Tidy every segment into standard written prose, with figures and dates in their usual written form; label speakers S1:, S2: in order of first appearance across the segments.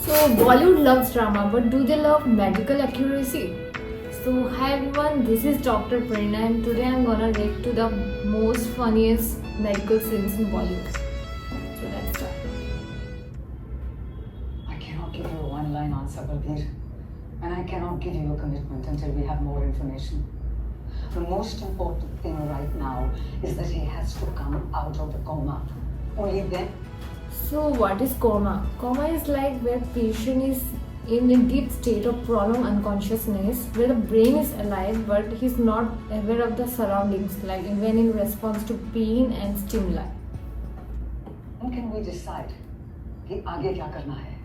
S1: So Bollywood loves drama, but do they love medical accuracy? So hi everyone, this is Dr. Prerna and today I'm gonna react to the most funniest medical scenes in Bollywood. So let's start.
S2: I cannot give you a one-line answer, Balbir. And I cannot give you a commitment until we have more information. The most important thing right now is that he has to come out of the coma. Only then.
S1: So what is coma? Coma is like where patient is in a deep state of prolonged unconsciousness where the brain is alive but he's not aware of the surroundings, like even in response to pain and stimuli.
S2: When can we decide कि आगे क्या करना है?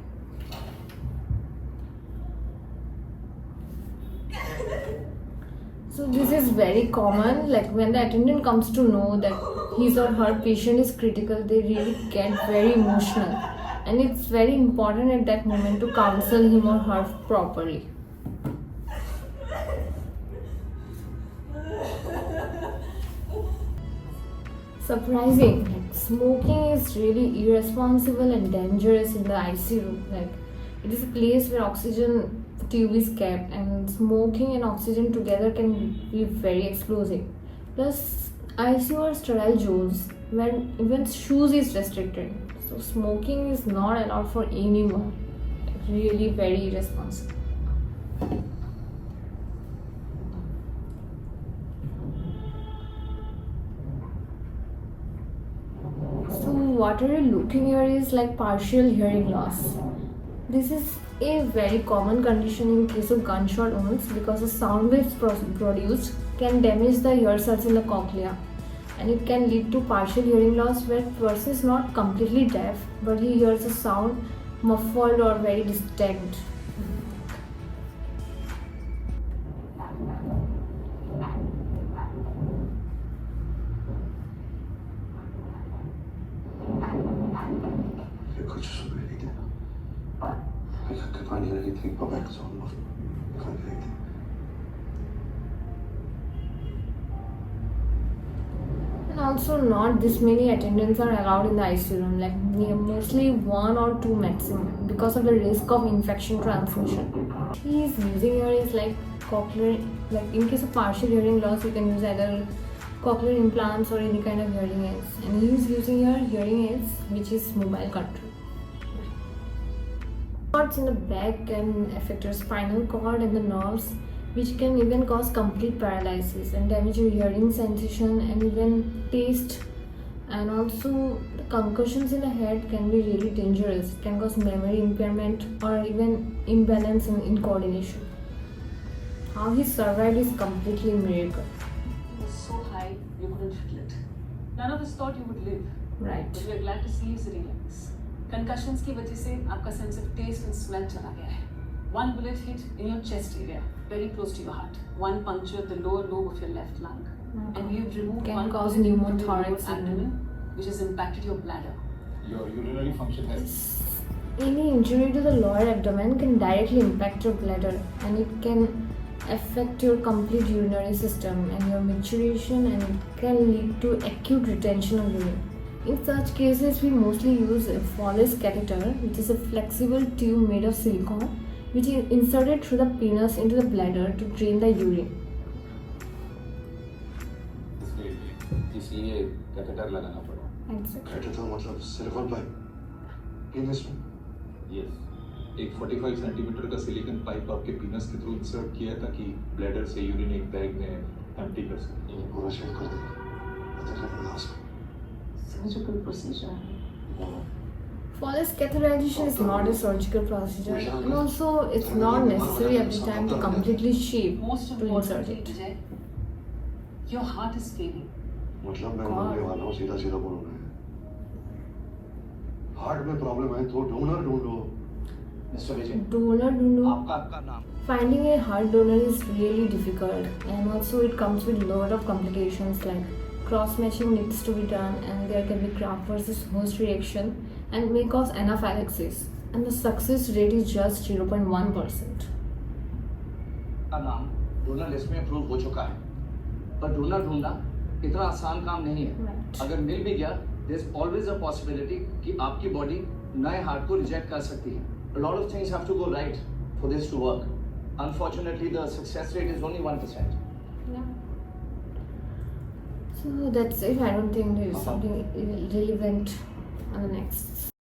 S1: So this is very common, like when the attendant comes to know that his or her patient is critical, they really get very emotional. And it's very important at that moment to counsel him or her properly. Surprising, like smoking is really irresponsible and dangerous in the ICU. Like it is a place where oxygen tube is kept, and smoking and oxygen together can be very explosive. Plus, ICU are sterile zones where even shoes is restricted. So smoking is not allowed for anyone. Like, really very irresponsible. So what are you looking here is like partial hearing loss. This is a very common condition in case of gunshot wounds because the sound waves produced can damage the ear cells in the cochlea, and it can lead to partial hearing loss where person is not completely deaf but he hears a sound muffled or very distinct.
S3: कुछ सुन नहीं देना। I can't hear anything but back sound of can't hear anything.
S1: And also not this many attendants are allowed in the ICU room, like mostly 1 or 2 maximum because of the risk of infection transmission. He is using here is like cochlear, like in case of partial hearing loss you can use either cochlear implants or any kind of hearing aids, and he is using here hearing aids which is mobile control. Cords in the back can affect your spinal cord and the nerves, which can even cause complete paralysis and damage your hearing sensation and even taste. And also the concussions in the head can be really dangerous. It can cause memory impairment or even imbalance in coordination. How he survived is completely a miracle.
S4: It was so high you couldn't feel it. None of us thought you would live.
S1: Right.
S4: But we are glad to see you sitting like this. Concussions की वजह से आपका sense of taste and smell चला गया है. One bullet hit in your chest area, very close to your heart. One puncture the lower lobe of your left lung, and we've removed
S1: Can
S4: one
S1: cause
S4: bullet from your
S1: pneumothorax
S4: lower abdomen, which has impacted your bladder.
S5: Your urinary function has.
S1: Any injury to the lower abdomen can directly impact your bladder, and it can affect your complete urinary system and your maturation, and it can lead to acute retention of urine. In such cases, we mostly use a Foley's catheter, which is a flexible tube made of silicone, which is inserted through the penis into the bladder to drain the urine.
S5: इसलिए catheter लगाना पड़ा।
S3: Catheter मतलब silicon pipe penis में?
S5: Yes, एक 45 centimetre का silicon pipe आपके पीनस के through insert किया ताकि ब्लैडर से यूरिन एक बैग में एम्प्टी कर सके।
S3: ये पूरा चेक कर देगा। कैथेटर लगा उसको।
S4: Surgical procedure.
S1: Foley's catheterization is not a surgical procedure, and also it's not necessary every time to completely shave
S4: Most
S1: to insert
S4: importantly,
S1: it.
S4: Vijay, your heart is failing.
S3: मतलब मैं बोलने वाला हूँ सीधा सीधा बोलूँगा। हार्ट में प्रॉब्लम है तो डोनर ढूंढो।
S5: मिस्टर विजय,
S1: Donor dundo.
S5: आपका नाम?
S1: Finding a heart donor is really difficult, and also it comes with a lot of complications like cross-matching needs to be done, and there can be graft versus host reaction and may cause anaphylaxis, and the success rate is just 0.1%.
S6: का नाम donor list में approve हो चुका है, पर donor ढूंढना इतना आसान काम नहीं है।
S1: Right.
S6: अगर मिल भी गया, there's always a possibility कि आपकी बॉडी नए हार्ट को रिजेक्ट कर सकती है। A lot of things have to go right for this to work. Unfortunately, the success rate is only 1%.
S1: Yeah. So that's it. I don't think there is something relevant on the next.